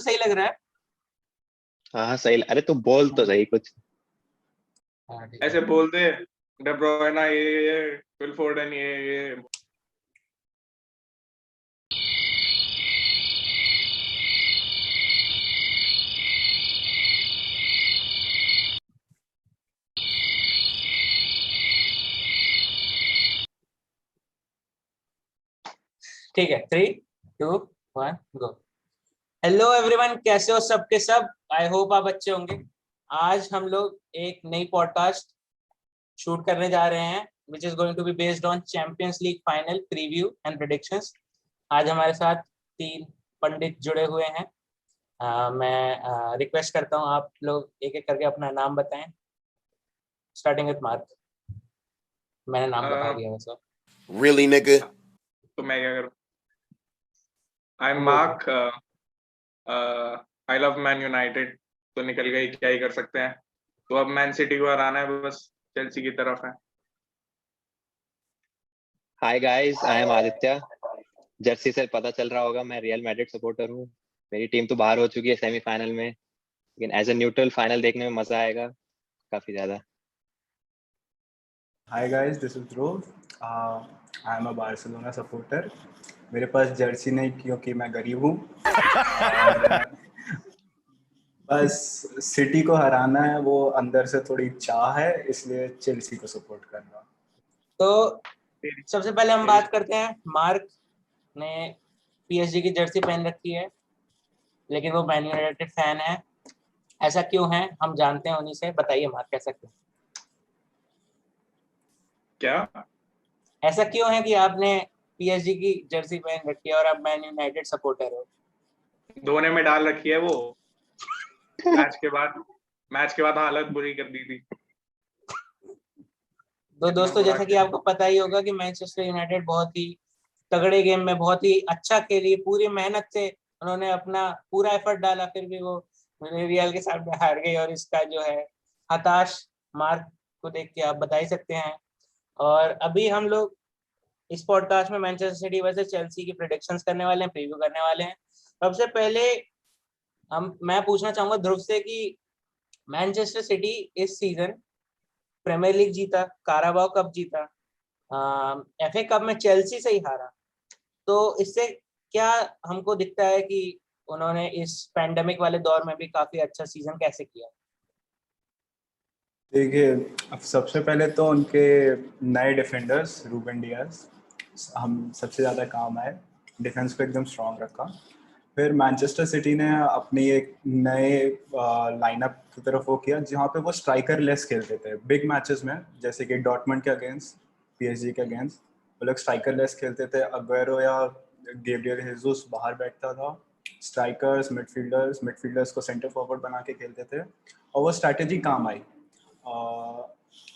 तो सही लग रहा है। हाँ सही। अरे तू बोल तो सही कुछ। ऐसे बोल दे डे ब्रुयना ये फिल फोर्डन ये। ठीक है, 3, 2, 1 गो। हेलो एवरीवन, कैसे हो सबके सब। आई होप आप अच्छे होंगे। आज हम लोग एक नई पॉडकास्ट शूट करने जा रहे हैं which is going to be based on Champions League final preview and predictions. आज हमारे साथ 3 पंडित जुड़े हुए हैं। मैं रिक्वेस्ट करता हूँ आप लोग एक एक करके अपना नाम बताएं, स्टार्टिंग विद मार्क। मैंने नाम बता दिया वैसे। Really, nigga? तो मैं क्या करूं? I am mark. I love man United. तो निकल गई, क्या ही कर सकते हैं। तो अब मैन सिटी को हराना है, बस चेल्सी की तरफ है। Hi guys, I am Aditya. Jersey से पता चल रहा होगा मैं रियल मैड्रिड सपोर्टर हूँ। मेरी टीम तो बाहर हो चुकी है सेमीफाइनल में, लेकिन एज ए न्यूट्रल फाइनल देखने में मजा आएगा काफी ज्यादा। Hi guys, this is Dhruv. I am a Barcelona supporter. मेरे पास जर्सी नहीं क्योंकि मैं गरीब हूँ। और बस सिटी को हराना है, वो अंदर से थोड़ी चाह है, इसलिए चेल्सी को सपोर्ट कर रहा हूँ। तो सबसे पहले हम बात करते हैं, मार्क ने पीएसजी की जर्सी पहन रखी है लेकिन वो मैन यूनाइटेड फैन है। ऐसा क्यों है हम जानते हैं उन्हीं से। बताइए मार्क, कैसा क्यों? क्या ऐसा क्यों है कि आपने पीएसजी की जर्सी पहन रखी है और आप मैन यूनाइटेड सपोर्टर हो? धोने में डाल रखी है वो। मैच के बाद हालत बुरी कर दी थी। तो दोस्तों, जैसा कि आपको पता ही होगा कि मैनचेस्टर यूनाइटेड बहुत ही तगड़े गेम में बहुत ही अच्छा खेली, पूरी मेहनत से उन्होंने अपना पूरा एफर्ट डाला, फिर भी वो रियल के सामने हार गई। और इसका जो है हताश मार्क को देख के आप बता ही सकते हैं। और अभी हम लोग इस पॉडकास्ट में मैनचेस्टर सिटी वर्सेस चेल्सी की प्रेडिक्शंस करने वाले हैं, प्रीव्यू करने वाले हैं। सबसे पहले मैं पूछना चाहूंगा ध्रुव से कि मैनचेस्टर सिटी इस सीजन प्रीमियर लीग जीता, काराबाओ कप जीता, एफए कप में चेल्सी से ही हारा, तो इससे क्या हमको दिखता है कि उन्होंने इस पैंडेमिक वाले दौर में भी काफी अच्छा सीजन कैसे किया? देखिए, अब सबसे पहले तो उनके नए डिफेंडर्स रूबेन डियास हम सबसे ज़्यादा काम आए, डिफेंस को एकदम स्ट्रॉन्ग रखा। फिर मैनचेस्टर सिटी ने अपनी एक नए लाइनअप की तरफ वो किया जहाँ पे वो स्ट्राइकर लेस खेलते थे बिग मैचेस में, जैसे कि डॉर्टमंड के अगेंस्ट, पीएसजी के अगेंस्ट वो लोग स्ट्राइकर लेस खेलते थे। अग्वेरो या गैब्रियल हेसुस बाहर बैठता था, मिडफील्डर्स को सेंटर फॉरवर्ड बना के खेलते थे, और वो स्ट्रैटेजी काम आई।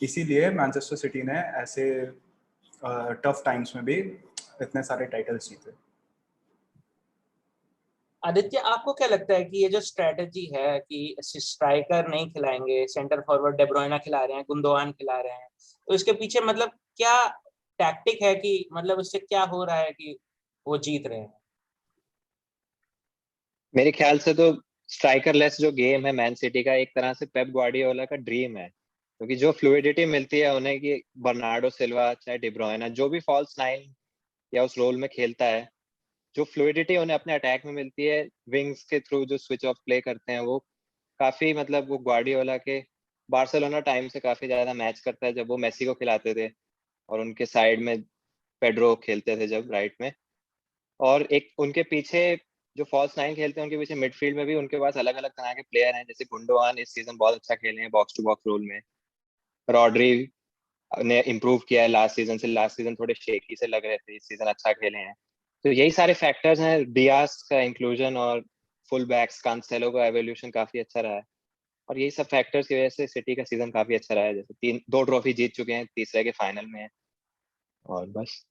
इसीलिए मैनचेस्टर सिटी ने ऐसे टफ टाइम्स में भी इतने सारे टाइटल्स जीते। आदित्य, आपको क्या लगता है कि ये जो स्ट्रेटजी है कि स्ट्राइकर नहीं खिलाएंगे, सेंटर फॉरवर्ड डे ब्रुयना खिला रहे हैं, गुंदोआन खिला रहे हैं, तो इसके पीछे मतलब क्या टैक्टिक है कि मतलब इससे क्या हो रहा है कि वो जीत रहे हैं? मेरे ख्याल से तो स्ट्राइकर लेस जो गेम है मैन सिटी का, एक तरह से पेप ग्वार्डियोला का ड्रीम है, क्योंकि जो फ्लूइडिटी मिलती है उन्हें कि बर्नार्डो सिल्वा चाहे डी ब्रुयना जो भी फॉल्स नाइन या उस रोल में खेलता है, जो फ्लूइडिटी उन्हें अपने अटैक में मिलती है, विंग्स के थ्रू जो स्विच ऑफ प्ले करते हैं, वो काफी मतलब वो ग्वार्डियोला के बार्सिलोना टाइम से काफी ज्यादा मैच करता है, जब वो मेसी को खिलाते थे और उनके साइड में पेड्रो खेलते थे जब राइट में। और एक उनके पीछे जो फॉल्स नाइन खेलते हैं, उनके पीछे मिडफील्ड में भी उनके पास अलग अलग तरह के प्लेयर हैं, जैसे गुंडोआन इस सीजन बहुत अच्छा खेले हैं बॉक्स टू बॉक्स रोल में। रॉड्री ने इम्प्रूव किया है लास्ट सीजन से, लास्ट सीजन थोड़े शेकी से लग रहे थे, इस सीजन अच्छा खेले हैं। तो यही सारे फैक्टर्स हैं, डियास का इंक्लूजन और फुल बैक्स कांसेलो का एवोल्यूशन काफी अच्छा रहा है, और यही सब फैक्टर्स की वजह से सिटी का सीजन काफी अच्छा रहा है। जैसे 2 ट्रॉफी जीत चुके हैं, तीसरे के फाइनल में है, और बस।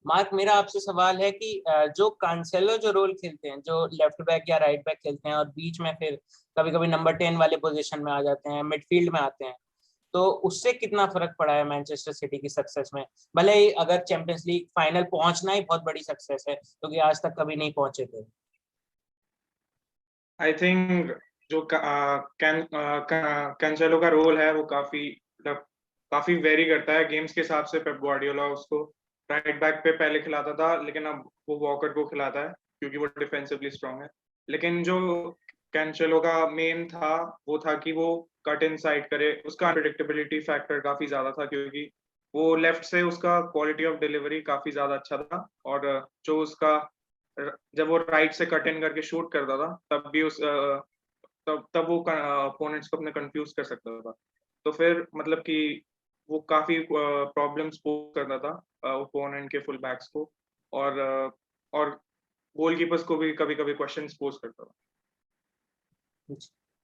मार्क, मेरा आपसे सवाल है कि जो कांसेलो जो रोल खेलते हैं, जो लेफ्ट बैक या राइट बैक खेलते हैं और बीच में फिर कभी कभी नंबर 10 वाले पोजीशन में आ जाते हैं, मिडफील्ड में आते हैं, तो उससे कितना फर्क पड़ा है मैनचेस्टर सिटी की सक्सेस में? भले ही अगर चैंपियंस लीग फाइनल पहुंचना ही बहुत बड़ी सक्सेस है, क्योंकि आज तक कभी नहीं पहुंचे थे। आई थिंक जो कैंसेलो का रोल है वो काफी वेरी करता है गेम्स के हिसाब से। पेप गार्डियोला उसको राइट बैक पे पहले खिलाता था, लेकिन अब वो वॉकर को खिलाता है क्योंकि वो डिफेंसिवली स्ट्रांग है। लेकिन जो कैंसेलो का मेन था वो था कि वो कट इन साइड करे। उसका अनप्रेडिक्टेबिलिटी फैक्टर काफी ज्यादा था क्योंकि वो लेफ्ट से उसका क्वालिटी ऑफ डिलीवरी काफी ज्यादा अच्छा था, और जो उसका जब वो राइट से कट इन करके शूट करता था तब भी तब वो अपोनेंट्स को अपने कंफ्यूज कर सकता था। तो फिर मतलब कि वो काफी प्रॉब्लम्स पोज करता था ओपोनेंट के फुल बैक्स को, और गोलकीपर्स को भी कभी कभी क्वेश्चंस पोज करता था।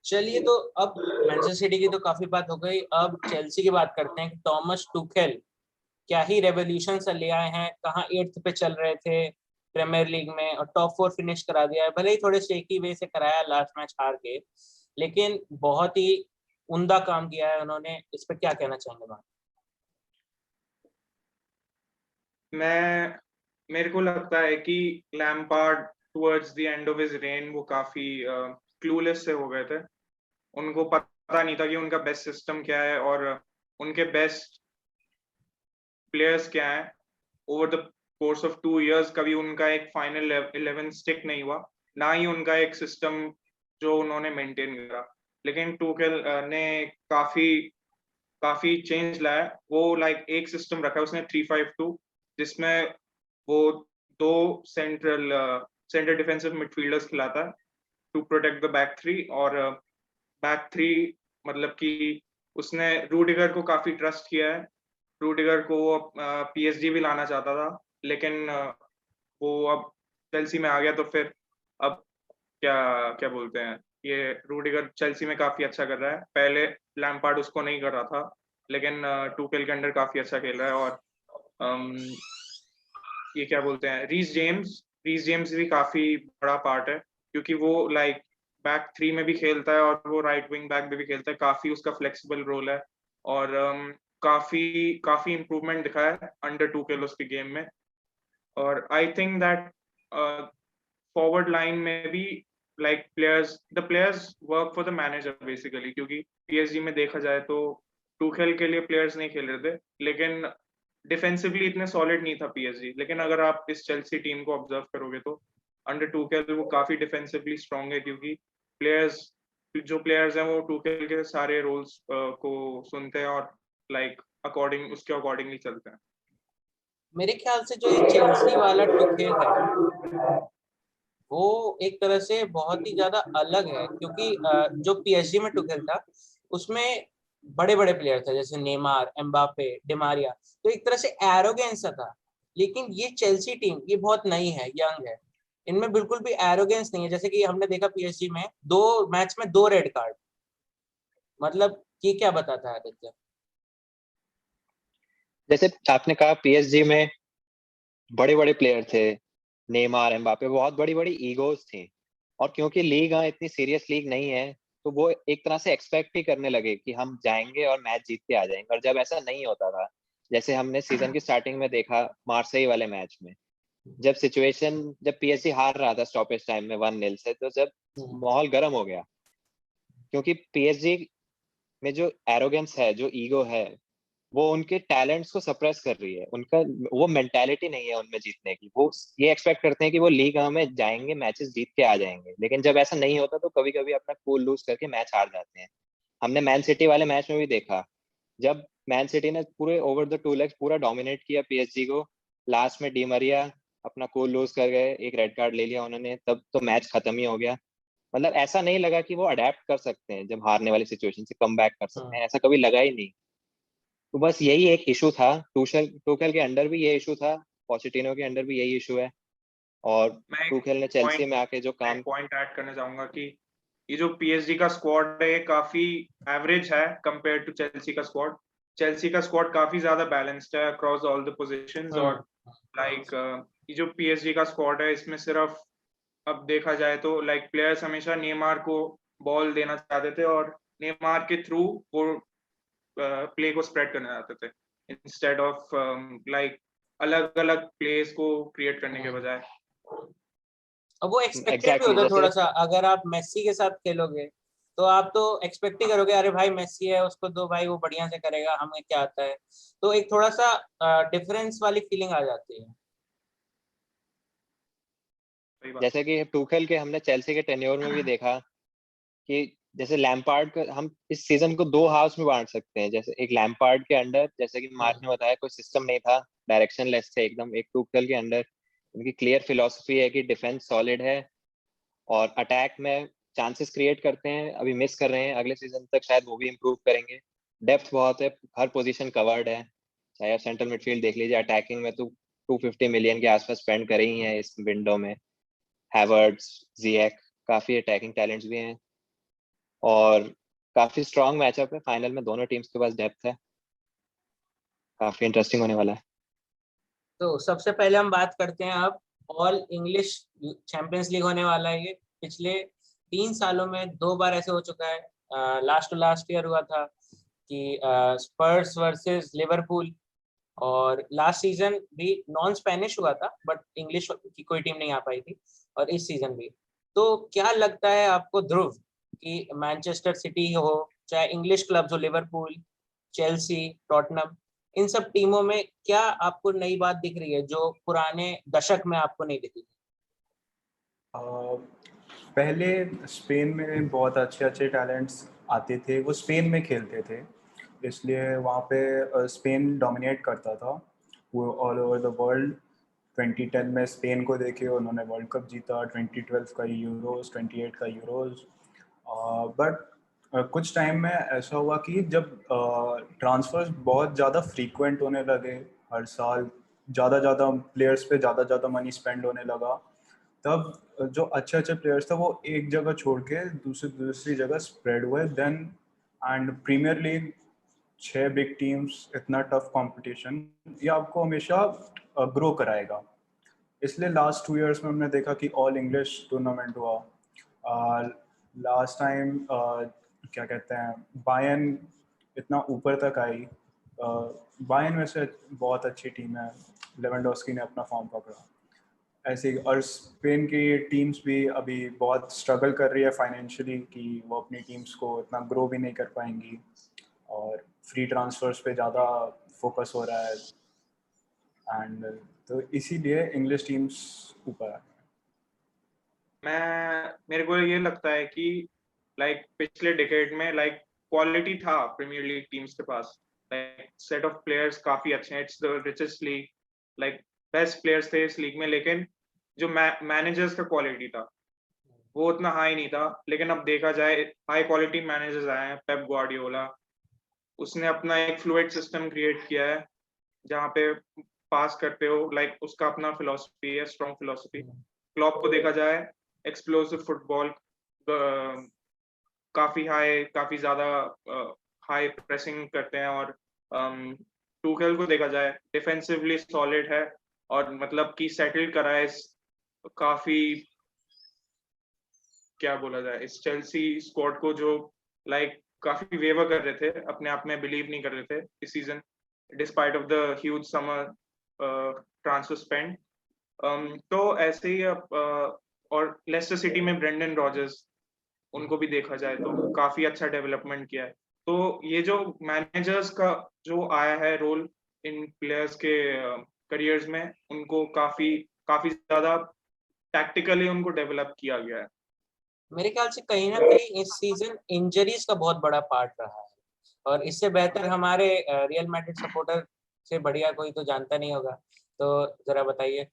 चलिए, तो अब मैनचेस्टर सिटी की तो काफी बात हो गई, अब चेल्सी की बात करते हैं कि टॉमस टुखेल क्या ही रेवोल्यूशन से ले आए हैं। कहाँ 8th पे चल रहे थे प्रीमियर लीग में और टॉप 4 फिनिश करा दिया है। भले ही थोड़े शेकी वे से कराया लास्ट मैच हार के, लेकिन बहुत ही उम्दा काम किया है उन्होंने। इस पर क्या कहना चाहेंगे बात? मेरे को लगता है कि Lampard towards the end of his rain वो काफी क्लूलेस से हो गए थे। उनको पता नहीं था कि उनका बेस्ट सिस्टम क्या है और उनके बेस्ट प्लेयर्स क्या है। Over the course of 2 years कभी उनका एक फाइनल 11 स्टिक नहीं हुआ, ना ही उनका एक सिस्टम जो उन्होंने मेंटेन करा। लेकिन टूकेल ने काफी काफी चेंज लाया। वो एक सिस्टम रखा है उसने 3-5-2, जिसमें वो दो सेंटर डिफेंसिव मिडफील्डर्स खिलाता है to protect the back three. और बैक थ्री मतलब कि उसने रूडिगर को काफी ट्रस्ट किया है। रूडिगर को वो पीएसजी भी लाना चाहता था, लेकिन वो अब चेल्सी में आ गया। तो फिर अब क्या क्या बोलते हैं, ये रूडिगर चेल्सी में काफी अच्छा कर रहा है। पहले लैम्पार्ड उसको नहीं कर रहा था, लेकिन टूकेल के अंडर काफी अच्छा खेल रहा है। और ये क्या बोलते हैं, रीस जेम्स भी काफी बड़ा पार्ट है क्योंकि वो बैक थ्री में भी खेलता है और वो राइट विंग बैक में भी खेलता है। काफी उसका फ्लेक्सिबल रोल है और काफी काफी इम्प्रूवमेंट दिखा है अंडर टूकेल उसके गेम में। और I think that forward line में भी the players work for the manager basically, क्योंकि पीएसजी में देखा जाए तो टूखेल के लिए प्लेयर्स नहीं खेल रहे थे, लेकिन डिफेंसिवली इतने सॉलिड नहीं था पीएसजी। लेकिन अगर आप इस चेल्सी टीम को ऑब्जर्व करोगे तो अंडर टूखेल वो काफी डिफेंसिवली स्ट्रांग है, क्योंकि जो प्लेयर्स हैं वो टूखेल के सारे रोल्स को सुनते हैं और उसके अकॉर्डिंगली चलते हैं। मेरे ख्याल से जो ये चेल्सी वाला टुखेल है वो एक तरह से बहुत ही ज्यादा अलग है, क्योंकि जो पीएसजी में टुखेल था उसमें बड़े बड़े प्लेयर थे जैसे नेमार, एम्बापे, डिमारिया, तो एक तरह से एरोगेंस था। लेकिन ये चेल्सी टीम ये बहुत नई है, यंग है, इनमें बिल्कुल भी एरोगेंस नहीं है। जैसे कि हमने देखा पीएसजी में 2 मैच में 2 रेड कार्ड, मतलब ये क्या बताता है आदित्य? जैसे आपने कहा पीएसजी में बड़े बड़े प्लेयर थे, नेमार, एम्बापे, बहुत बड़ी बड़ी ईगोज थी। और क्योंकि लीग इतनी सीरियस लीग नहीं है, तो वो एक तरह से एक्सपेक्ट ही करने लगे कि हम जाएंगे और मैच जीत के आ जाएंगे। और जब ऐसा नहीं होता था, जैसे हमने सीजन की स्टार्टिंग में देखा मार्सेई वाले मैच में, जब पीएसजी हार रहा था स्टॉपेज टाइम में 1-0 से, तो जब माहौल गर्म हो गया, क्योंकि पीएसजी में जो एरोगेंस है, जो ईगो है, वो उनके टैलेंट्स को सप्रेस कर रही है। उनका वो मेंटालिटी नहीं है उनमें जीतने की। वो ये एक्सपेक्ट करते हैं कि वो लीग में जाएंगे, मैचेस जीत के आ जाएंगे। लेकिन जब ऐसा नहीं होता तो कभी कभी अपना कूल लूज करके मैच हार जाते हैं। हमने मैन सिटी वाले मैच में भी देखा, जब मैन सिटी ने पूरे ओवर द 2 लेग्स पूरा डोमिनेट किया पीएसजी को, लास्ट में डी मरिया अपना कूल लूज कर गए, एक रेड कार्ड ले लिया उन्होंने, तब तो मैच खत्म ही हो गया। मतलब ऐसा नहीं लगा कि वो अडेप्ट कर सकते हैं, जब हारने वाली सिचुएशन से कम बैक कर सकते हैं, ऐसा कभी लगा ही नहीं। तो बस यही एक इशू था। टूखेल के अंडर भी ये इशू था, पोचेटिनो के अंडर भी यही इशू है। और मैं टूखेल ने चेल्सी में आके जो काम पॉइंट ऐड करना चाहूंगा कि ये जो पीएसजी का स्क्वाड है काफी एवरेज है कंपेयर टू चेल्सी का स्क्वाड। चेल्सी का स्क्वाड काफी ज्यादा बैलेंस्ड है अक्रॉस ऑल द पोजीशंस। और ये जो पीएसजी का स्क्वाड है इसमें सिर्फ, अब देखा जाए तो प्लेयर्स हमेशा नेमार को बॉल देना चाहते थे और नेमार के थ्रू वो प्ले को स्प्रेड करना चाहते थे, इंस्टेड ऑफ अलग अलग प्लेस को क्रिएट करने के बजाय। और वो एक्सपेक्टेड भी Exactly, होता है जैसे थोड़ा सा। अगर आप मेसी के साथ खेलोगे तो आप तो एक्सपेक्ट ही करोगे अरे भाई मेसी है उसको दो भाई, वो बढ़िया से करेगा, हमें क्या आता है। तो एक थोड़ा सा डिफरेंस वाली फीलिंग आ जाती है। सही बात। जैसे कि टूखेल के हमने चेल्सी के टेन्योर में भी देखा कि जैसे लैम्पार्ड का हम इस सीजन को दो हाउस में बांट सकते हैं। जैसे एक लैम्पार्ड के अंडर, जैसे कि मार्क ने बताया, कोई सिस्टम नहीं था, डायरेक्शन लेस थे एकदम। एक टूखेल के अंडर उनकी क्लियर फिलोसफी है कि डिफेंस सॉलिड है और अटैक में चांसेस क्रिएट करते हैं। अभी मिस कर रहे हैं, अगले सीजन तक शायद वो भी इम्प्रूव करेंगे। डेप्थ बहुत है, हर पोजीशन कवर्ड है। चाहे आप सेंट्रल मिडफील्ड देख लीजिए, अटैकिंग में तो 250 मिलियन के आसपास स्पेंड कर ही है इस विंडो में। हैवर्ट्स, जिएक, काफी अटैकिंग टैलेंट्स भी हैं और काफी स्ट्रॉन्ग मैचअप है फाइनल में। दोनों टीम्स के पास डेप्थ है, काफी इंटरेस्टिंग होने वाला है। तो सबसे पहले हम बात करते हैं अब ऑल इंग्लिश चैंपियंस लीग होने वाला है ये। पिछले 3 सालों में 2 बार ऐसे हो चुका है। लास्ट टू लास्ट ईयर हुआ था कि स्पर्स वर्सेस लिवरपूल, और लास्ट सीजन भी नॉन स्पेनिश हुआ था बट इंग्लिश की कोई टीम नहीं आ पाई थी, और इस सीजन भी। तो क्या लगता है आपको ध्रुव कि मैनचेस्टर सिटी हो चाहे इंग्लिश क्लब्स हो, लिवरपूल, चेल्सी, टॉटनम, इन सब टीमों में क्या आपको नई बात दिख रही है जो पुराने दशक में आपको नहीं दिखी? पहले स्पेन में बहुत अच्छे अच्छे टैलेंट्स आते थे, वो स्पेन में खेलते थे, इसलिए वहाँ पे स्पेन डोमिनेट करता था वो ऑल ओवर द वर्ल्ड। 2010 में स्पेन को देखे, उन्होंने वर्ल्ड कप जीता, 2012 का यूरोस, 28 का यूरोस। बट कुछ टाइम में ऐसा हुआ कि जब ट्रांसफर्स बहुत ज़्यादा फ्रीक्वेंट होने लगे, हर साल ज़्यादा प्लेयर्स पे ज़्यादा मनी स्पेंड होने लगा, तब जो अच्छे अच्छे प्लेयर्स थे वो एक जगह छोड़ के दूसरी जगह स्प्रेड हुए। Then and Premier League, 6 big teams, इतना टफ कंपटीशन, ये आपको हमेशा ग्रो कराएगा। इसलिए लास्ट 2 इयर्स में हमने देखा कि ऑल इंग्लिश टूर्नामेंट हुआ। लास्ट टाइम क्या कहते हैं, बायर्न इतना ऊपर तक आई। बायर्न वैसे बहुत अच्छी टीम है, लेवेंडोस्की ने अपना फॉर्म पकड़ा ऐसे ही। और स्पेन की टीम्स भी अभी बहुत स्ट्रगल कर रही है फाइनेंशियली कि वो अपनी टीम्स को इतना ग्रो भी नहीं कर पाएंगी, और फ्री ट्रांसफर्स पे ज़्यादा फोकस हो रहा है। एंड तो इसीलिए इंग्लिश टीम्स ऊपर आ मेरे को ये लगता है कि लाइक पिछले डिकेड में लाइक क्वालिटी था प्रीमियर लीग टीम्स के पास। लाइक सेट ऑफ प्लेयर्स काफी अच्छे हैं, it's the richest league, like best players थे इस लीग में। लेकिन जो मैनेजर्स का क्वालिटी था वो उतना हाई नहीं था। लेकिन अब देखा जाए हाई क्वालिटी मैनेजर्स आए हैं, पेप ग्वार्डियोला, उसने अपना एक फ्लूइड सिस्टम क्रिएट किया है जहाँ पे पास करते हो, लाइक उसका अपना फिलोसफी है, स्ट्रॉन्ग फिलोसफी। क्लॉप को देखा जाए, एक्सप्लोसिव फुटबॉल, काफी ज्यादा हाई प्रेसिंग करते हैं। और टूखेल को देखा जाए, डिफेंसिवली सॉलिड है और मतलब कि सेटल करा है काफी, क्या बोला जाए, इस चेल्सी स्क्वाड को जो लाइक काफी वेवर कर रहे थे, अपने आप में बिलीव नहीं कर रहे थे इस season despite of the huge summer transfer spend. तो ऐसे ही और लेस्टर सिटी में ब्रेंडन रॉजर्स, उनको भी देखा जाए तो काफी अच्छा डेवलपमेंट किया है। तो ये जो मैनेजर्स का जो आया है रोल इन प्लेयर्स के करियर्स में, उनको काफी काफी ज्यादा टैक्टिकली उनको डेवलप किया गया है। मेरे ख्याल से कहीं ना कहीं इस सीजन इंजरीज का बहुत बड़ा पार्ट रहा है, और इससे बेहतर हमारे रियल मैड्रिड सपोर्टर से बढ़िया कोई तो जानता नहीं होगा। तो जरा बताइए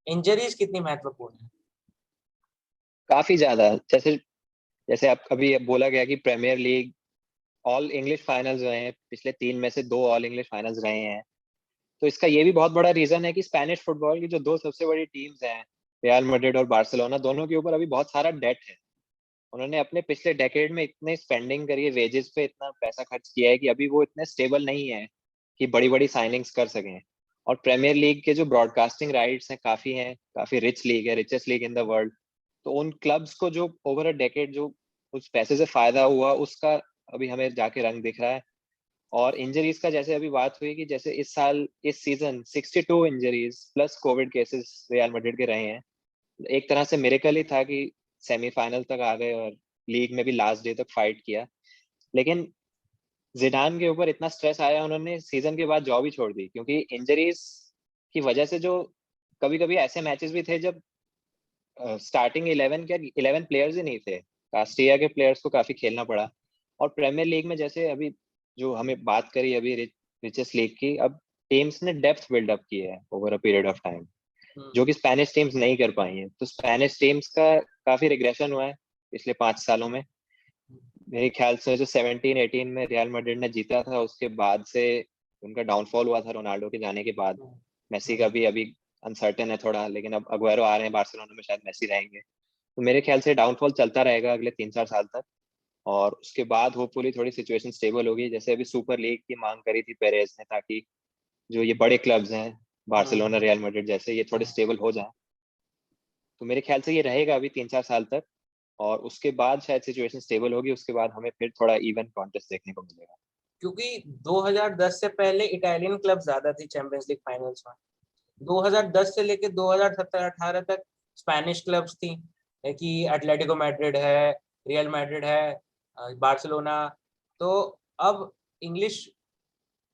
इंजरीज कितनी महत्वपूर्ण है? काफी ज्यादा। जैसे जैसे आप अभी बोला गया कि Premier League all English finals रहे हैं, पिछले 3 में से 2 ऑल इंग्लिश फाइनल्स रहे हैं। तो इसका ये भी बहुत बड़ा रीजन है कि स्पेनिश फुटबॉल की जो 2 सबसे बड़ी टीम्स हैं, रियल मैड्रिड और बार्सिलोना, दोनों के ऊपर अभी बहुत सारा डेट है। उन्होंने अपने पिछले डेकेड में इतने स्पेंडिंग करी है, वेजेस पे इतना पैसा खर्च किया है कि अभी वो इतने स्टेबल नहीं है कि बड़ी बड़ी साइनिंग्स कर सकें। और प्रीमियर लीग के जो ब्रॉडकास्टिंग राइट्स हैं काफी हैं, काफी रिच लीग है, richest league in the world. तो उन क्लब्स को जो ओवर अ डेकेड जो उस पैसे से फायदा हुआ, उसका अभी हमें जाके रंग दिख रहा है। और इंजरीज का जैसे अभी बात हुई कि जैसे इस साल, इस season 62 injuries plus Covid cases real Madrid के रहे हैं। एक तरह से मिरेकल ही था कि सेमीफाइनल तक आ गए और लीग में भी लास्ट डे तक फाइट किया। लेकिन जिडान के ऊपर इतना स्ट्रेस आया, उन्होंने सीजन के बाद जॉब ही छोड़ दी, क्योंकि इंजरीज की वजह से जो कभी कभी ऐसे मैचेस भी थे जब स्टार्टिंग 11 के 11 प्लेयर्स ही नहीं थे, कास्टिया के प्लेयर्स को काफी खेलना पड़ा। और प्रीमियर लीग में जैसे अभी जो हमें बात करी अभी रिचेस्ट लीग की, अब टीम्स ने डेप्थ बिल्डअप की है over a period of time, जो कि स्पेनिश टीम्स नहीं कर पाई हैं। तो स्पेनिश टीम्स का काफी रिग्रेशन हुआ है पिछले 5 सालों में। मेरे ख्याल से जो 17-18 में रियल मैड्रिड ने जीता था, उसके बाद से उनका डाउनफॉल हुआ था रोनाल्डो के जाने के बाद। मेसी का भी अभी अनसर्टेन है थोड़ा, लेकिन अब अग्वायरो आ रहे हैं बार्सिलोना में, शायद मेसी रहेंगे। तो मेरे ख्याल से डाउनफॉल चलता रहेगा अगले 3-4 साल तक, और उसके बाद होपफुली थोड़ी सिचुएशन स्टेबल होगी। जैसे अभी सुपर लीग की मांग करी थी पेरेज ने, ताकि जो ये बड़े क्लब्स हैं बार्सिलोना रियल मैड्रिड जैसे, ये थोड़े स्टेबल हो जाए। तो मेरे ख्याल से ये रहेगा अभी 3-4 साल तक, और उसके बाद शायद सिचुएशन स्टेबल होगी, उसके बाद हमें फिर थोड़ा इवन कॉन्टेस्ट देखने को मिलेगा। क्योंकि 2010 से पहले इटालियन क्लब ज्यादा थी चैंपियंस लीग फाइनल्स में। 2010 से लेके 2017-18 तक स्पेनिश क्लब्स थी, कि एटलेटिको मैड्रिड है, रियल मैड्रिड है, बार्सिलोना। तो अब इंग्लिश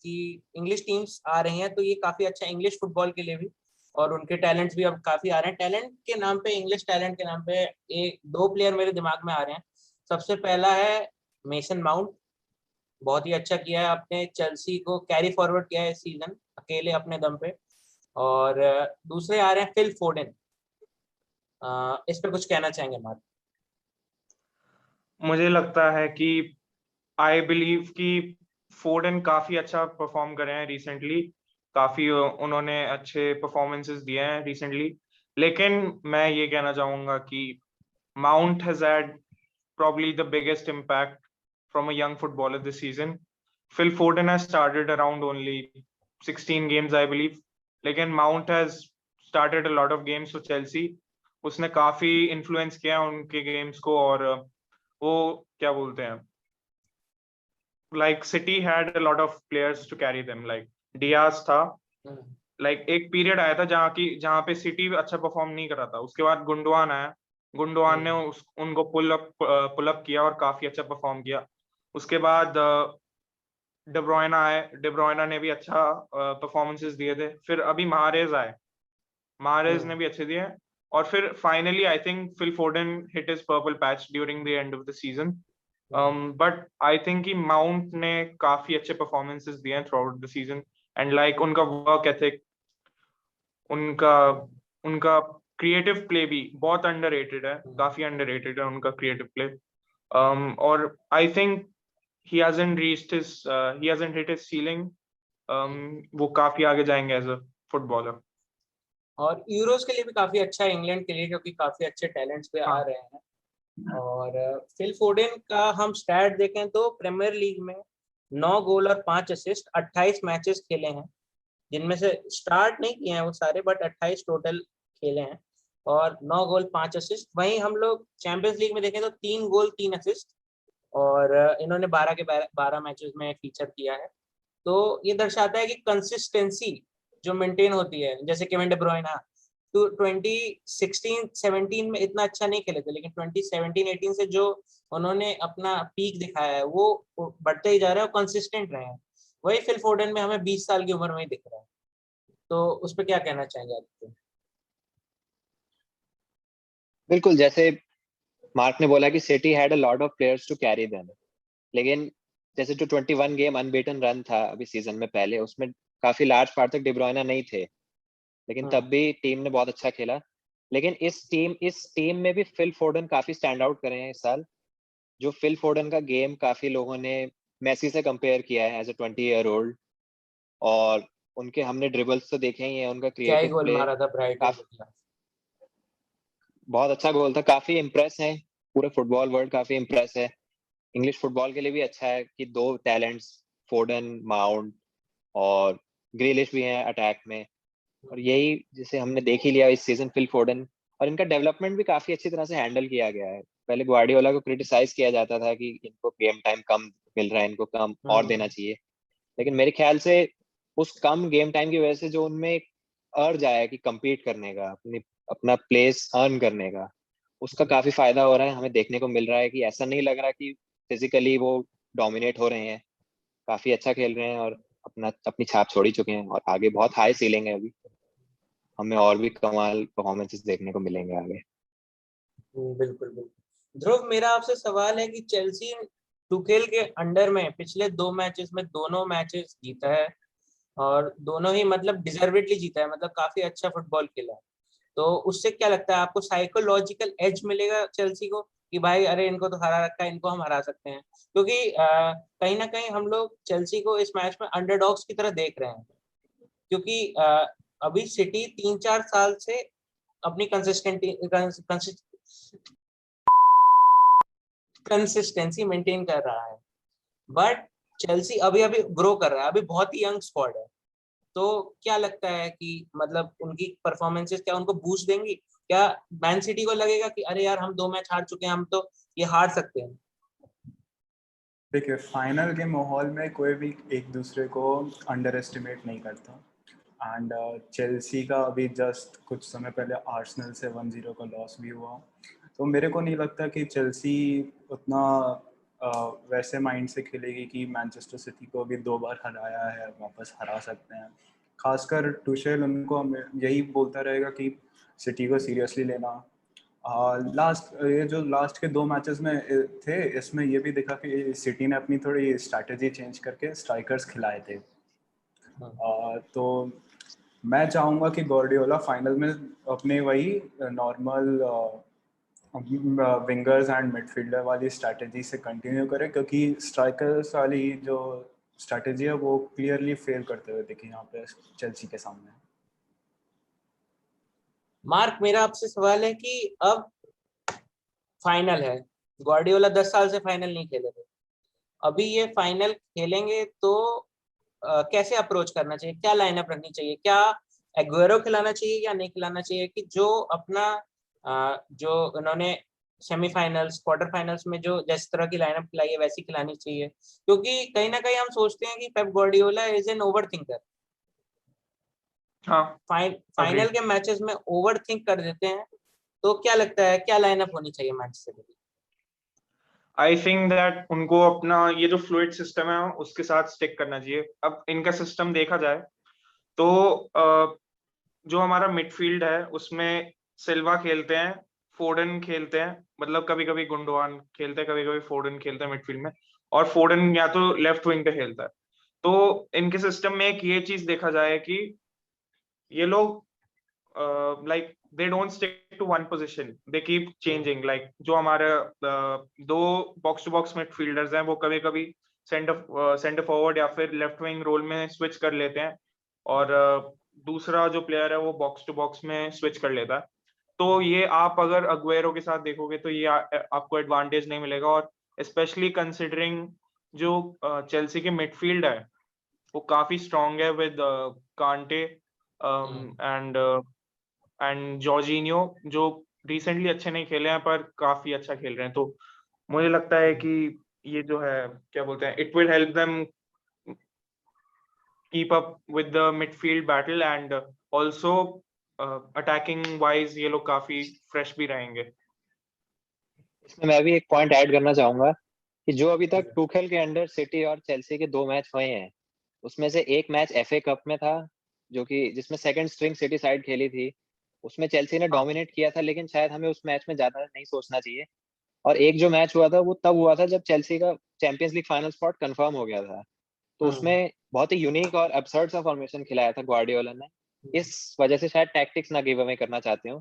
इंग्लिश टीम्स आ रही हैं, तो ये काफी अच्छा इंग्लिश फुटबॉल के लिए भी, और उनके टैलेंट्स भी अब काफी आ रहे हैं। टैलेंट के नाम पे, इंग्लिश टैलेंट के नाम पे एक दो प्लेयर मेरे दिमाग में आ रहे हैं। सबसे पहला है मेसन माउंट, बहुत ही अच्छा किया है, अपने चेल्सी को कैरी फॉरवर्ड किया है इस सीजन अकेले अपने दम पे। और दूसरे आ रहे हैं फिल फोडेन। इस पे कुछ कहना चाहेंगे मार्क? मुझे लगता है कि आई बिलीव कि फोर्डन काफी अच्छा परफॉर्म करे हैं रिसेंटली, काफी उन्होंने अच्छे परफॉर्मेंसेस दिए हैं रिसेंटली। लेकिन मैं ये कहना चाहूंगा कि mount has had probably the biggest impact from a young footballer this season. Phil Foden has started around only 16 games, I believe. लेकिन Mount has started a lot of games for Chelsea. उसने काफी influence किया उनके games को, और वो क्या बोलते हैं, like City had a lot of players to carry them. Like Diaz था, like एक पीरियड आया था जहाँ पे सिटी अच्छा परफॉर्म नहीं कर रहा था, उसके बाद गुंडवान आया, गुंडवान ने उनको पुल अप किया और काफी अच्छा परफॉर्म किया। उसके बाद डेब्रोयना आए, डेब्रोयना ने भी अच्छा परफॉर्मेंसेस दिए थे। फिर अभी महारेज आए, महारेज ने भी अच्छे दिए। और फिर finally I think Phil Foden hit his purple patch during the end of the season. But I think कि माउंट ने काफी अच्छे परफॉर्मेंसेस दिए हैं through out the season, and like उनका वर्क एथिक, उनका उनका क्रिएटिव प्ले भी बहुत अंडररेटेड है, काफी अंडररेटेड है उनका क्रिएटिव प्ले। और I think he hasn't hit his ceiling. वो काफी आगे जाएंगे एज अ फुटबॉलर। और यूरोस के लिए भी काफी अच्छा है इंग्लैंड के लिए, क्योंकि काफी अच्छे टैलेंट्स पे आ रहे हैं। और फिल फोडेन का हम स्टैट देखें तो प्रीमियर लीग में 9 गोल और 5 असिस्ट, 28 मैचेस खेले हैं, जिनमें से स्टार्ट नहीं किए हैं वो सारे, बट 28 टोटल खेले हैं, और 9 गोल 5 असिस्ट। वहीं हम लोग चैंपियंस लीग में देखें तो 3 गोल 3 असिस्ट, और इन्होंने 12 के 12 मैचेस में फीचर किया है। तो ये दर्शाता है कि कंसिस्टेंसी जो मेंटेन होती है, जैसे केविन डे ब्रुयना तो 2016-17 में इतना अच्छा नहीं खेले थे, लेकिन 2017-18 से जो उन्होंने अपना पीक दिखाया है वो बढ़ते ही जा रहा है और कंसिस्टेंट रहे हैं। वही फिल फोर्डन में हमें 20 साल की उम्र में ही दिख रहा है। तो उस पर क्या कहना चाहेंगे आप? बिल्कुल, जैसे मार्क ने बोला कि City had a lot of players to carry them, लेकिन जैसे जो 21 गेम अनबीटन रन था अभी सीजन में पहले, उसमें काफी लार्ज पार्ट तक डिब्रोयना नहीं थे, लेकिन तब भी टीम ने बहुत अच्छा खेला। लेकिन इस टीम में भी फिल फोर्डन काफी स्टैंड आउट करे हैं इस साल। जो फिल फोर्डन का गेम काफी लोगों ने मेसी से कंपेयर किया है एज अ 20-year-old, और उनके हमने ड्रिबल्स तो देखे ही हैं, उनका क्या ही क्रिएटिव गोल प्ले मारा था ब्राइटन के खिलाफ, बहुत अच्छा गोल था। काफी इम्प्रेस है, पूरे फुटबॉल वर्ल्ड काफी इम्प्रेस है। इंग्लिश फुटबॉल के लिए भी अच्छा है कि 2 टैलेंट्स, फोर्डन, माउंट और ग्रिलिश भी हैं अटैक में। और यही जिसे हमने देख ही लिया इस सीजन, फिल फोर्डन, और इनका डेवलपमेंट भी काफी अच्छी तरह से हैंडल किया गया है। पहले ग्वार्डियोला को क्रिटिसाइज किया जाता था कि इनको गेम टाइम कम मिल रहा है, इनको कम और देना चाहिए, लेकिन मेरे ख्याल से उस कम गेम टाइम की वजह से जो उनमें एक अर्ज आया कि compete करने का, अपनी अपना प्लेस अर्न करने का, उसका काफी फायदा हो रहा है। हमें देखने को मिल रहा है कि ऐसा नहीं लग रहा कि फिजिकली वो डोमिनेट हो रहे हैं, काफी अच्छा खेल रहे हैं और अपनी छाप छोड़ ही चुके हैं, और आगे बहुत हाई सीलिंग है अभी, हमें और भी कमाल परफॉर्मेंसेस देखने को मिलेंगे आगे। बिल्कुल बिल्कुल। ध्रुव, मेरा आपसे सवाल है कि चेल्सी टुखेल के अंडर में पिछले 2 मैचेस में दोनों मैचेस जीता है, और दोनों ही मतलब डिजर्वेडली जीता है, मतलब काफी अच्छा फुटबॉल खेला है। तो उससे क्या लगता है आपको, साइकोलॉजिकल एज मिलेगा चेल्सी को कि भाई अरे इनको तो हरा रखा है, इनको हम हरा सकते हैं? क्योंकि कहीं ना कहीं हम लोग चेल्सी को इस मैच में अंडरडॉग्स की तरह देख रहे हैं, क्योंकि अभी सिटी 3-4 साल से अपनी कंसिस्टेंसी मेंटेन कर रहा है, बट चेल्सी अभी अभी ग्रो कर रहा है, अभी बहुत ही यंग स्क्वाड है। तो क्या लगता है कि मतलब उनकी परफॉर्मेंसेस क्या उनको बूस्ट देंगी? क्या मैन सिटी को लगेगा कि अरे यार हम 2 मैच हार चुके हैं, हम तो ये हार सकते हैं? देखिए, फाइनल के माहौल में कोई भी एक दूसरे को अंडर एस्टिमेट नहीं करता। एंड चेल्सी का अभी जस्ट कुछ समय पहले आर्सेनल से 1-0 का लॉस भी हुआ, तो मेरे को नहीं लगता कि चेल्सी उतना वैसे माइंड से खेलेगी कि मैनचेस्टर सिटी को अभी 2 बार हराया है, वापस हरा सकते हैं। खासकर टुशेल उनको यही बोलता रहेगा कि सिटी को सीरियसली लेना। लास्ट के 2 मैचेस में थे, इसमें ये भी देखा कि सिटी ने अपनी थोड़ी स्ट्रैटेजी चेंज करके स्ट्राइकर्स खिलाए थे। तो मैं चाहूँगा कि गार्डियोला फाइनल में अपने वही नॉर्मल विंगर्स एंड मिडफील्डर वाली स्ट्रैटेजी से कंटिन्यू करे, क्योंकि स्ट्राइकर्स वाली जो स्ट्रैटेजी है वो क्लियरली फेल करते हुए दिखी यहाँ पे चेल्सी के सामने। मार्क, मेरा आपसे सवाल है कि अब फाइनल है, गार्डियोला 10 साल से फाइनल नहीं खेले थे, अभी ये फाइनल खेलेंगे तो कैसे अप्रोच करना चाहिए, क्या लाइनअप रखनी चाहिए, क्या एग्वेरो खिलाना चाहिए या नहीं खिलाना चाहिए, कि जो अपना जो उन्होंने सेमीफाइनल्स क्वार्टर फाइनल्स में जो जिस तरह की लाइनअप खिलाई है वैसी खिलानी चाहिए? क्योंकि कहीं ना कहीं हम सोचते हैं कि Pep Guardiola is an over thinker, हाँ, फाइनल के मैचेस में ओवर थिंक कर देते हैं। तो क्या लगता है क्या लाइनअप होनी चाहिए Manchester city? I think that उनको अपना ये जो फ्लूइड सिस्टम है उसके साथ स्टिक करना चाहिए। अब इनका सिस्टम देखा जाए तो जो हमारा मिडफील्ड है उसमें सिल्वा खेलते हैं, फोर्डन खेलते हैं, मतलब कभी कभी गुंडोआन खेलते हैं, कभी कभी फोर्डन खेलते हैं मिडफील्ड में, और फोर्डन या तो लेफ्ट विंग पे खेलता है। तो इनके सिस्टम में एक ये चीज देखा जाए कि ये लोग like they don't stick to one position, they keep changing। like जो हमारे दो बॉक्स टू बॉक्स मिडफील्डर्स हैं वो कभी कभी सेंटर फॉरवर्ड या फिर लेफ्ट विंग रोल में स्विच कर लेते हैं, और दूसरा जो प्लेयर है वो बॉक्स टू बॉक्स में स्विच कर लेता है। तो ये आप अगर अग्वेरो के साथ देखोगे तो ये आपको एडवांटेज नहीं मिलेगा, और स्पेशली कंसिडरिंग जो चेल्सी की मिडफील्ड है वो काफी स्ट्रांग है विद कांटे एंड जॉर्जिनियो, जो रिसेंटली अच्छे नहीं खेले हैं पर काफी अच्छा खेल रहे हैं। तो मुझे लगता है कि ये जो है क्या बोलते हैं, it will help them keep up with the midfield battle, and also attacking wise ये लोग काफी फ्रेश भी रहेंगे। इसमें मैं भी एक पॉइंट ऐड करना चाहूंगा कि जो अभी तक टुखेल के अंडर सिटी और चेल्सी के 2 मैच हुए हैं, उसमें से एक मैच एफए कप में था, जो कि जिसमें सेकंड स्ट्रिंग सिटी साइड खेली थी, उसमें चेल्सी ने डोमिनेट किया था, लेकिन शायद हमें उस मैच में ज्यादा नहीं सोचना चाहिए। और एक जो मैच हुआ था वो तब हुआ था जब चेल्सी का champions League final spot confirm हो गया था, तो उसमें बहुत ही यूनिक और अबसर्ड सा फॉर्मेशन खिलाया था ग्वार्डियोला ने, इस वजह से शायद टैक्टिक्स ना गिव अवे करना चाहते हो।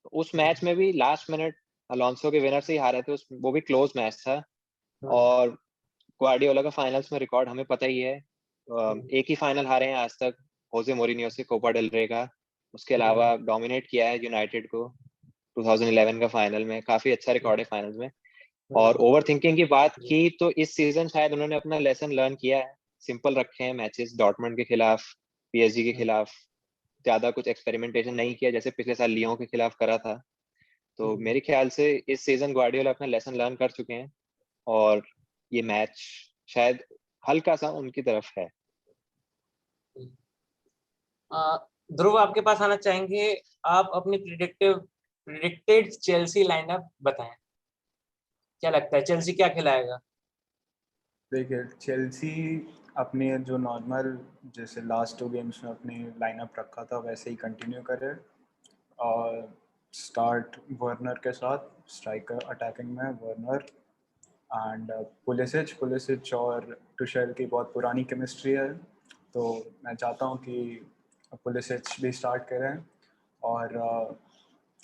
तो उस मैच में भी लास्ट मिनट अलोंसो के विनर से ही हारे थे, वो भी क्लोज मैच था। और ग्वार्डियोला का फाइनल्स में रिकॉर्ड हमें पता ही है, एक ही फाइनल हारे हैं आज तक होजे मोरिनियो से, कोपा डेल रे का। उसके अलावा डोमिनेट किया है यूनाइटेड को 2011 का फाइनल में, काफी अच्छा रिकॉर्ड है फाइनल्स में। और ओवर थिंकिंग की बात की तो इस सीजन शायद उन्होंने अपना लेसन लर्न किया है, सिंपल रखे हैं मैचेस, डॉर्टमुंड के खिलाफ, पीएसजी के खिलाफ, ज्यादा कुछ एक्सपेरिमेंटेशन नहीं किया जैसे पिछले साल लियों के खिलाफ करा था। तो मेरे ख्याल से इस सीजन ग्वार्डियोला अपना लेसन लर्न कर चुके हैं, और ये मैच शायद हल्का सा उनकी तरफ है। ध्रुव आपके पास आना चाहेंगे, आप अपनी प्रिडिक्टेड चेल्सी लाइनअप बताएं, क्या लगता है चेल्सी क्या खिलाएगा? देखिए चेल्सी अपने जो नॉर्मल जैसे लास्ट 2 गेम्स में अपनी लाइनअप रखा था वैसे ही कंटिन्यू करे, और स्टार्ट वर्नर के साथ, स्ट्राइकर अटैकिंग में वर्नर एंड पुलिसिच और टुशेल की बहुत पुरानी केमिस्ट्री है, तो मैं चाहता हूँ कि पुलिसिच भी स्टार्ट करें, और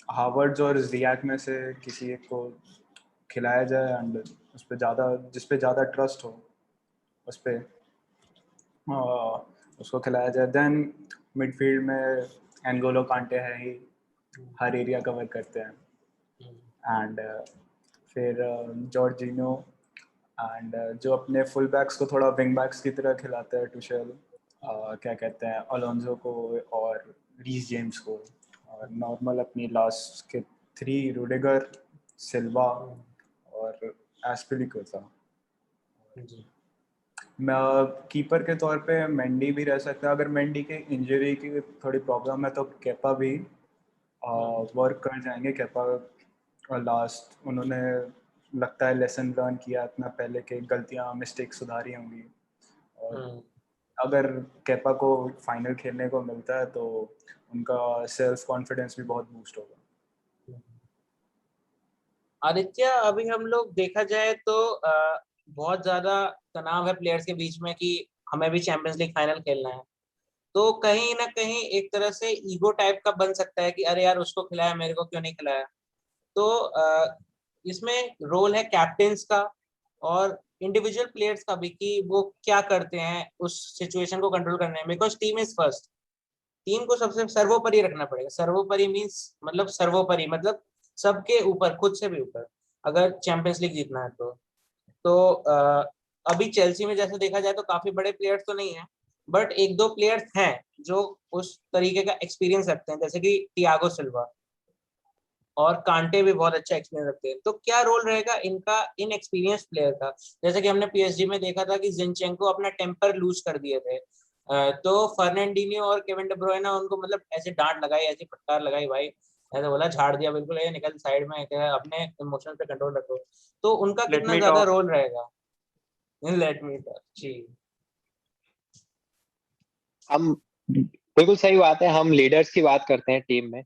हावर्ड्स और जियाक में से किसी एक को खिलाया जाए, एंड जिस पे ज़्यादा ट्रस्ट हो उस पे उसको खिलाया जाए। देन मिडफील्ड में एनगोलो कांटे है ही, हर एरिया कवर करते हैं, एंड फिर जॉर्जिनो, एंड जो अपने फुल बैक्स को थोड़ा विंग बैक्स की तरह खिलाते हैं टुशेल, क्या कहते हैं अलोंजो को और रीस जेम्स को, और नॉर्मल अपनी लास्ट के 3 रुडिगर, सिल्वा और एस्पिलिक्वेटा। जी मैं कीपर के तौर पे मेंडी भी रह सकता है, अगर मेंडी के इंजरी की थोड़ी प्रॉब्लम है तो केपा भी वर्क कर जाएंगे। केपा लास्ट उन्होंने लगता है लेसन लर्न किया अपना, पहले के गलतियां मिस्टेक सुधारी होंगी, और अगर केपा को फाइनल खेलने को मिलता है तो उनका सेल्फ कॉन्फिडेंस भी बहुत बूस्ट होगा। आदित्य, अभी हम लोग देखा जाए तो बहुत ज्यादा तनाव है प्लेयर्स के बीच में कि हमें भी चैंपियंस लीग फाइनल खेलना है, तो कहीं ना कहीं एक तरह से ईगो टाइप का बन सकता है कि अरे यार उसको खिलाया, मेरे को क्यों नहीं खिलाया। तो इसमें रोल है कैप्टन्स का और इंडिविजुअल प्लेयर्स का भी कि वो क्या करते हैं उस सिचुएशन को कंट्रोल करने में, because team is first. Team को सबसे सर्वोपरि रखना पड़ेगा। सर्वोपरि मीन्स मतलब सर्वोपरि मतलब सबके ऊपर, खुद से भी ऊपर, अगर चैंपियंस लीग जीतना है तो अभी चेल्सी में जैसे देखा जाए तो काफी बड़े प्लेयर्स तो नहीं है, बट एक दो प्लेयर्स हैं जो उस तरीके का एक्सपीरियंस रखते हैं, जैसे कि टियागो सिल्वा, और कांटे भी बहुत अच्छा एक्सपीरियंस रखते हैं। तो क्या रोल रहेगा इनका, इन एक्सपीरियंस प्लेयर का? जैसे कि हमने पीएसजी में देखा था कि जिनचेंको अपना टेम्पर लूज कर दिए थे, तो फर्नांडिन्हो और केविन डी ब्रुयने उनको मतलब ऐसे डांट लगाई, ऐसी फटकार लगाई भाई, ऐसे बोला झाड़ दिया बिल्कुल, ये निकल साइड में, अपने इमोशन पे कंट्रोल रखो। तो उनका लेट कितना मी ज्यादा टॉक। रोल रहेगा? लेट मी टॉक जी। हम बिल्कुल सही बात है, हम लीडर्स की बात करते हैं टीम में।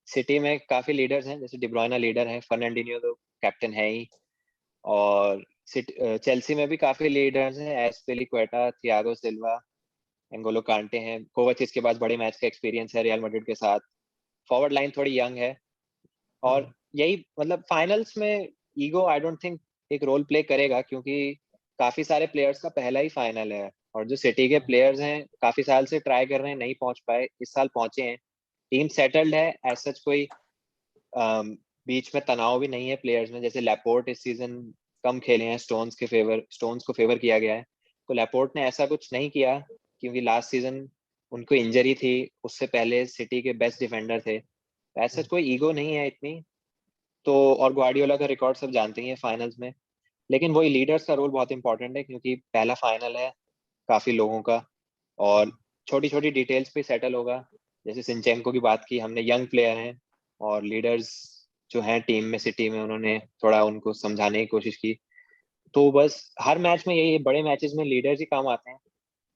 सिटी में काफी लीडर्स हैं, जैसे डिब्रोयना लीडर है, फर्नांडिन्हो तो कैप्टन है ही, और चेल्सी में भी काफी लीडर्स हैं, एस्पिलिक्वेटा, थियागो सिल्वा, एंगोलो कांटे हैं, कोवाचिच के पास बड़े मैच का एक्सपीरियंस है रियल मैड्रिड के साथ। फॉरवर्ड लाइन थोड़ी यंग है, और यही मतलब फाइनल्स में ईगो आई डोंट थिंक एक रोल प्ले करेगा, क्योंकि काफी सारे प्लेयर्स का पहला ही फाइनल है, और जो सिटी के प्लेयर्स हैं काफी साल से ट्राई कर रहे हैं, नहीं पहुंच पाए, इस साल पहुंचे हैं। टीम सेटल्ड है, एज सच कोई बीच में तनाव भी नहीं है प्लेयर्स में। जैसे लैपोर्ट इस सीजन कम खेले हैं, स्टोन्स को फेवर किया गया है, तो लैपोर्ट ने ऐसा कुछ नहीं किया, क्योंकि लास्ट सीजन उनको इंजरी थी, उससे पहले सिटी के बेस्ट डिफेंडर थे, ऐसा कोई ईगो नहीं है इतनी। तो और ग्वार्डियोला का रिकॉर्ड सब जानते ही हैं फाइनल्स में, लेकिन वही लीडर्स का रोल बहुत इंपॉर्टेंट है, क्योंकि पहला फाइनल है काफी लोगों का, और छोटी छोटी डिटेल्स पे सेटल होगा। जैसे सिंचेंको की बात की हमने, यंग प्लेयर हैं, और लीडर्स जो हैं टीम में, सिटी में, उन्होंने थोड़ा उनको समझाने की कोशिश की। तो बस हर मैच में यही, बड़े मैचेस में लीडर्स ही काम आते हैं।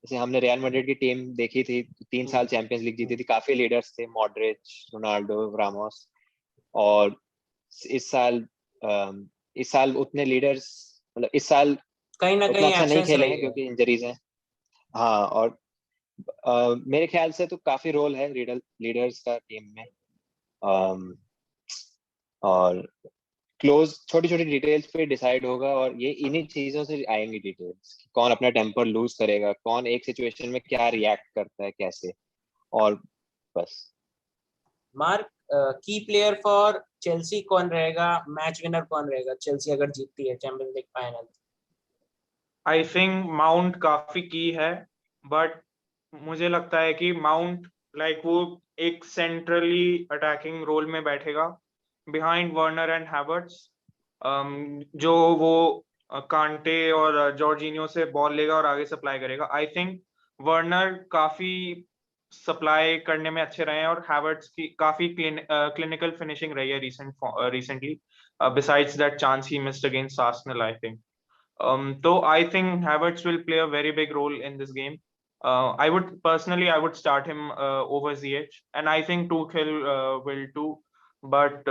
जैसे हमने रियल मैड्रिड की टीम देखी थी, 3 साल चैंपियंस लीग जीती थी, काफी लीडर्स थे, मॉड्रिच, रोनाल्डो, रामोस। और इस साल इस साल उतने लीडर्स, मतलब इस साल कहीं ना उतना कहीं अच्छा नहीं एब्सेंस खेलेंगे रही है। क्योंकि इंजरीज हैं। हाँ, और मेरे ख्याल से तो काफी रोल है लीडर्स का टीम में। अम, और क्लोज छोटी छोटी डिटेल्स पे डिसाइड होगा, और ये इन्हीं चीजों से आएंगी डिटेल्स, कौन अपना टेम्पर लूज करेगा, कौन एक सिचुएशन में क्या रिएक्ट करता है, कैसे, और बस। मार्क, की प्लेयर फॉर चेल्सी कौन रहेगा? मैच विनर कौन रहेगा चेल्सी अगर जीतती है champions League final? I think mount काफी की है, बट मुझे लगता है कि माउंट वो एक सेंट्रली अटैकिंग रोल में बैठेगा बिहाइंड वर्नर एंड हैवर्ट्स, जो वो कांटे और जॉर्जिनियो से बॉल लेगा और आगे सप्लाई करेगा। आई थिंक वर्नर काफी सप्लाई करने में अच्छे रहे हैं और हैवर्ट्स की काफी क्लिनिकल फिनिशिंग रही है recently besides that chance he missed against Arsenal I think. So I think Havertz will play a very big role in this game. I would start him over Ziyech, and I think Tuchel will too. But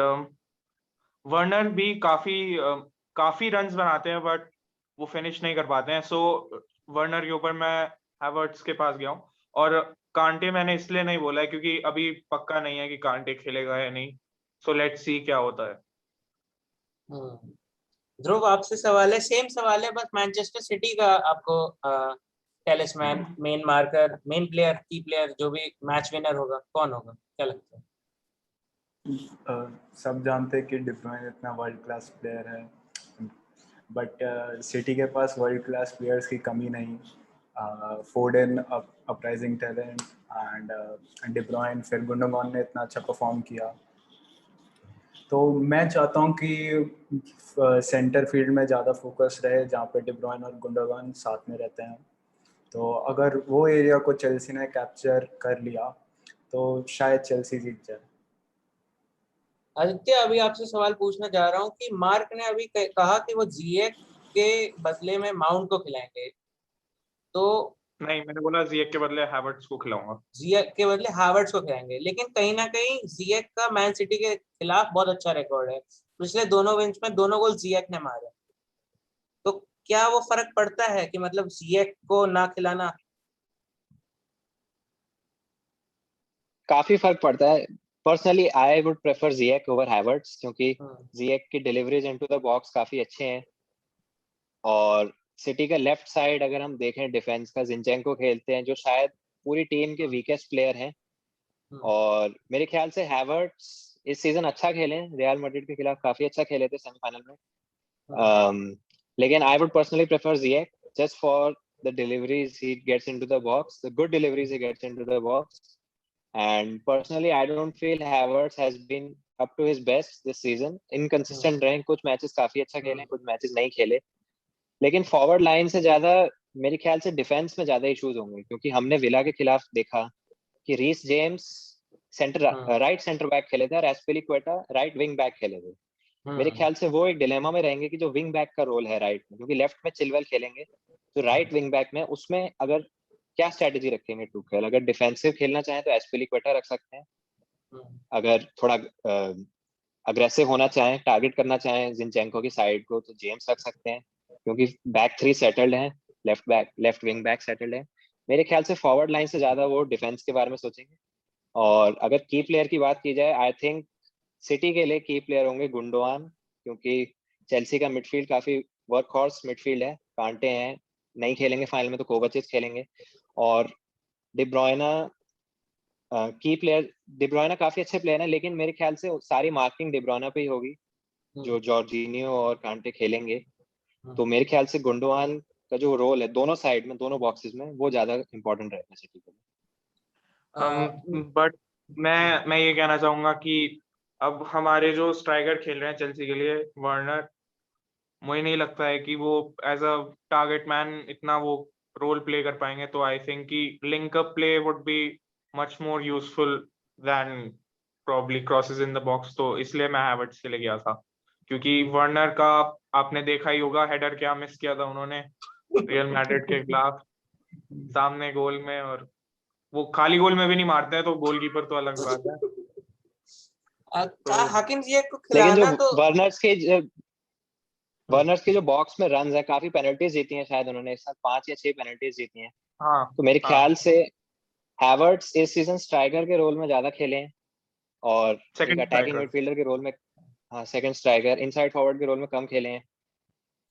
Werner भी काफी runs बनाते हैं, but वो finish नहीं कर पाते हैं. सो Werner के ऊपर मैं हैवर्ट्स के पास गया हूँ. और कांटे मैंने इसलिए नहीं बोला है क्योंकि अभी पक्का नहीं है कि कांटे खेलेगा या नहीं. सो लेट्स सी क्या होता है. ध्रुव, आपसे सवाल है, सेम सवाल है, बस मैनचेस्टर सिटी का आपको टेलिस्मैन, मेन मार्कर, मेन प्लेयर, की प्लेयर, जो भी मैच विनर होगा, कौन होगा, क्या लगता है? सब जानते हैं कि डी ब्रुयने इतना वर्ल्ड क्लास प्लेयर है, बट सिटी के पास वर्ल्ड क्लास प्लेयर्स की कमी नहीं. फोर्डन अपराइजिंग टैलेंट, एंड डी ब्रुयने, फिर गुंडोगान ने इतना अच्छा परफॉर्म किया. तो मैं चाहता हूँ कि सेंटर फील्ड में ज़्यादा फोकस रहे, जहाँ पे डी ब्रुयने और गुंडोगान साथ में रहते हैं. तो अगर वो एरिया को चेल्सी ने कैप्चर कर लिया तो शायद चेल्सी जीत जाए. आदित्य, अभी आपसे सवाल पूछना चाह रहा हूँ कि मार्क ने अभी कहा कि वो जिएक के बदले में माउंट को खिलाएंगे, तो नहीं, मैंने बोला जिएक के बदले हैवर्ट्स को खिलाऊंगा. जिएक के बदले हावर्ट्स को खिलाएंगे, लेकिन कहीं ना कहीं जिएक का मैन सिटी के खिलाफ बहुत अच्छा रिकॉर्ड है. पिछले दोनों मैच में 2 गोल जिएक ने मारे. तो क्या वो फर्क पड़ता है कि मतलब जिएक को ना खिलाना? काफी फर्क पड़ता है. Personally I would prefer Ziyech over Havertz, क्योंकि जिएक की डिलीवरीज इनटू द बॉक्स काफी अच्छे हैं. और सिटी का लेफ्ट साइड अगर हम देखें डिफेंस का, जिंचेंको खेलते हैं जो शायद पूरी टीम के वीकेस्ट प्लेयर हैं. और मेरे ख्याल से हैवर्ट्स इस सीजन अच्छा खेले, रियल मैड्रिड के खिलाफ काफी अच्छा खेले थे सेमीफाइनल में. लेकिन I would personally prefer Ziyech just for the deliveries he gets into the box, the good deliveries he gets into the box. And personally, I don't feel Havertz has been up to his best this season. Inconsistent रहे, कुछ matches काफी अच्छा खेले, कुछ matches नहीं खेले. लेकिन forward line से ज्यादा मेरे ख्याल से डिफेंस में ज्यादा इश्यूज होंगे, क्योंकि हमने विला के खिलाफ देखा कि Reece James right centre back खेले थे और एस्पिलिक्वेटा राइट विंग बैक खेले थे. मेरे ख्याल से वो एक डिलेमा में रहेंगे कि जो विंग बैक का रोल है राइट में, क्योंकि लेफ्ट में चिलवेल खेलेंगे, तो राइट विंग बैक में उसमें अगर क्या स्ट्रेटेजी रखेंगे टूखेल. अगर डिफेंसिव खेलना चाहें तो एस्पिलिक्वेटा रख सकते हैं. अगर थोड़ा अग्रेसिव होना चाहें, टारगेट करना चाहें जिंचेंको की साइड को, तो जेम्स रख सकते हैं, क्योंकि बैक 3 सेटल्ड है, लेफ्ट विंग बैक सेटल्ड है. मेरे ख्याल से फॉरवर्ड लाइन से ज्यादा वो डिफेंस के बारे में सोचेंगे. और अगर की प्लेयर की बात की जाए, आई थिंक सिटी के लिए की प्लेयर होंगे गुंडोआन, क्योंकि चेल्सी का मिडफील्ड काफी वर्कहॉर्स मिडफील्ड है. कांटे हैं, नहीं खेलेंगे फाइनल में तो कोवाचिच खेलेंगे. और डी ब्रुयना की प्लेयर, डी ब्रुयना काफी अच्छे प्लेयर हैं, लेकिन मेरे ख्याल से सारी मार्किंग डी ब्रुयना पे ही होगी, जो जॉर्जिनियो और कांटे खेलेंगे. तो मेरे ख्याल से गुंडोआन का जो रोल है दोनों साइड में, दोनों बॉक्सेस में, वो ज्यादा इंपॉर्टेंट रहेगा सिटी के लिए. बट मैं ये कहना चाहूंगा कि अब हमारे जो स्ट्राइकर खेल रहे हैं चेल्सी के लिए, वार्नर, मुझे नहीं लगता है कि वो एज अ टारगेट मैन इतना वो रोल प्ले कर पाएंगे. तो आई थिंक कि link up play would be much more useful than probably crosses in the box. तो इसलिए मैं हैवर्ट्स के लिए गया था, क्योंकि वार्नर का आपने देखा ही होगा हेडर क्या मिस किया था उन्होंने रियल मैड्रिड के खिलाफ सामने गोल में, और वो खाली गोल में भी नहीं मारते हैं, तो गोलकीपर तो अलग बात है. हाकिम जिएक को लेकिन जो खिलाना तो वर्नर्स के जो बॉक्स में रन्स है, काफी पेनल्टीज जीती हैं शायद उन्होंने इस साल, 5 या 6 पेनल्टीज जीती हैं. हाँ, तो मेरे ख्याल से हैवर्ट्स इस सीजन स्ट्राइकर के रोल में ज्यादा खेले हैं और अटैकिंग मिडफील्डर के रोल में, हाँ, सेकंड स्ट्राइकर, इनसाइड फॉरवर्ड के रोल में कम खेले हैं.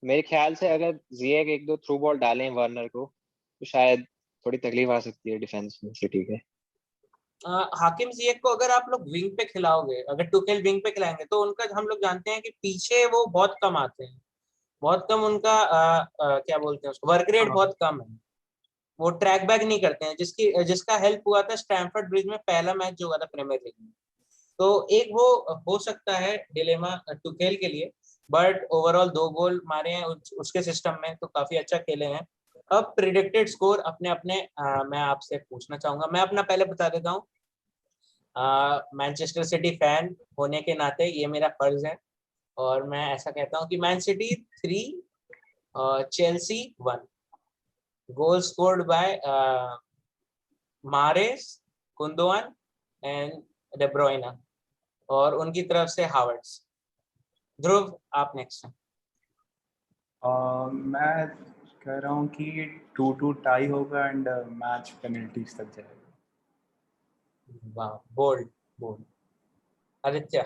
मेरे ख्याल से अगर जिएक 1-2 थ्रू बॉल डालें वर्नर को, तो शायद थोड़ी तकलीफ आ सकती है डिफेंस में सिटी के. हाकिम जिएक को अगर आप लोग विंग पे खिलाओगे, अगर टुकेल विंग पे खिलाएंगे, तो उनका हम लोग जानते हैं कि पीछे वो बहुत कम आते हैं, बहुत कम उनका क्या बोलते हैं उसको, वर्क रेट बहुत कम है. वो ट्रैक बैक नहीं करते हैं, जिसका हेल्प हुआ था स्टैमफोर्ड ब्रिज में पहला मैच जो हुआ था प्रीमियर लीग में. तो एक वो हो सकता है डिलेमा टुकेल के लिए, बट ओवरऑल 2 गोल मारे हैं उसके सिस्टम में, तो काफी अच्छा खेले हैं. अब प्रिडिक्टेड स्कोर अपने अपने मैं आपसे पूछना चाहूंगा, मैं अपना पहले बता देता हूँ। मैनचेस्टर सिटी फैन होने के नाते ये मेरा फर्ज है और मैं ऐसा कहता हूँ कि Man City 3 Chelsea 1। Goal scored by Mahrez, Gundogan and De Bruyne और उनकी तरफ से हावर्ट्स। ध्रुव आप नेक्स्ट हैं। मैं कह रहा हूँ कि 2-2 टाई होगा एंड मैच पेनल्टीज तक जाएगा। वाह, bold bold. Aditya.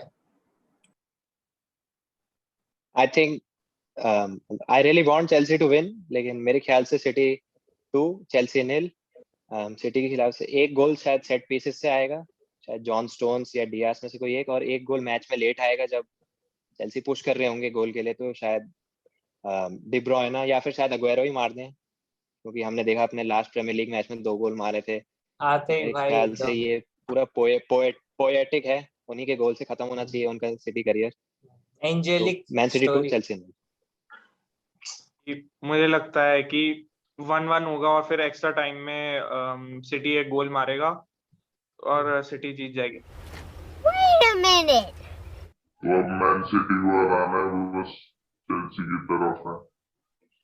I think I really want Chelsea to win, लेकिन मेरे ख्याल से सिटी 2 चेल्सी 0। सिटी के खिलाफ से एक गोल शायद सेट पीसेस से आएगा, शायद जॉन स्टोन्स या डियास में से कोई एक, और एक गोल मैच में लेट आएगा जब चेल्सी पुश कर रहे होंगे गोल के लिए, तो शायद डी ब्रुयना या फिर शायद अग्वेरो ही मार दें, क्योंकि हमने देखा अपने लास्ट प्रीमियर लीग मैच में 2 गोल मारे थे। आते ही मेरे भाई ख्याल से एकदम ये पूरा पोएटिक है, उन्हीं के गोल से खत्म होना चाहिए उनका सिटी करियर। तो एंजेलिक मैन सिटी 2 स्टोरी। चेल्सी 0। मुझे लगता है कि 1-1 होगा और फिर एक्स्ट्रा टाइम में सिटी एक गोल मारेगा और सिटी जीत जाएगी। Wait a minute. तो अब मैन सिटी को हराना है, वो बस चेल्सी की तरफ है।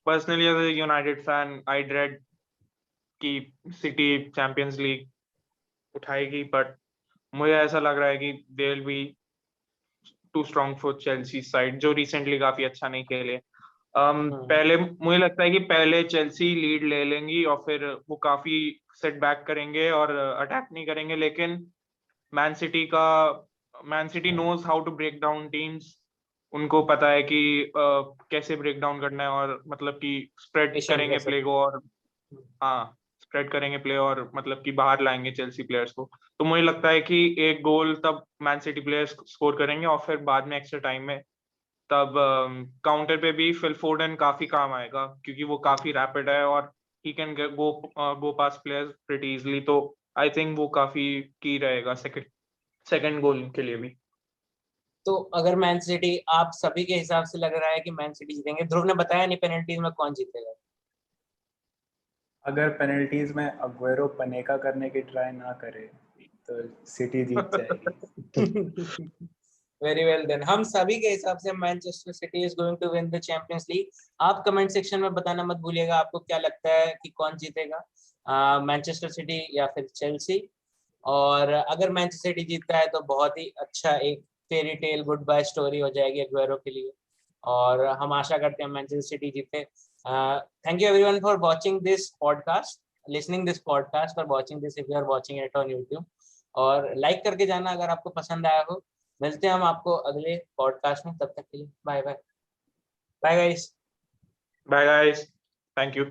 Personally as a United fan I dread कि सिटी चैंपियंस लीग उठाएगी, बट मुझे ऐसा लग रहा है कि they will be too strong for Chelsea side, जो रिसेंटली काफी अच्छा नहीं खेले। पहले मुझे लगता है कि पहले चेल्सी लीड ले लेंगी और फिर वो काफी सेट बैक करेंगे और अटैक नहीं करेंगे, लेकिन Man City knows how to break down teams. उनको पता है कि कैसे ब्रेक डाउन करना है और मतलब कि स्प्रेड Patient करेंगे कैसे। प्ले को, और हाँ स्प्रेड करेंगे प्ले और मतलब कि बाहर लाएंगे चेल्सी प्लेयर्स को। तो मुझे लगता है कि एक गोल तब मैन सिटी प्लेयर्स स्कोर करेंगे और फिर बाद में एक्स्ट्रा टाइम में तब काउंटर पे भी फिल फोर्डन काफी काम आएगा, क्योंकि वो काफी रैपिड है और he can go pass players pretty easily. तो आई थिंक वो काफी की रहेगा सेकंड गोल के लिए भी। तो अगर मैन सिटी, आप सभी के हिसाब से लग रहा है कि मैन सिटी जीतेंगे। ध्रुव ने बताया नहीं पेनल्टीज में कौन जीतेगा। अगर पेनल्टीज में अग्वेरो पनेका करने की ट्राई ना करे तो सिटी जीत जाएगी। वेरी वेल देन, हम सभी के हिसाब से Manchester City is going to win the Champions League. आप कमेंट सेक्शन में बताना मत भूलिएगा आपको क्या लगता है कि कौन जीतेगा, मैनचेस्टर सिटी या फिर चेल्सी। और अगर मैनचेस्टर सिटी जीतता है तो बहुत ही अच्छा एक fairy tale good bye story हो जाएगी अग्वेरो के लिए, और हम आशा करते हैं मैनचेस्टर सिटी जीते। Thank you everyone for watching this podcast, listening this podcast और watching this if you are watching it on YouTube. और लाइक करके जाना अगर आपको पसंद आया हो। मिलते हैं हम आपको अगले पॉडकास्ट में, तब तक के लिए bye bye. Bye guys. Bye guys, thank you.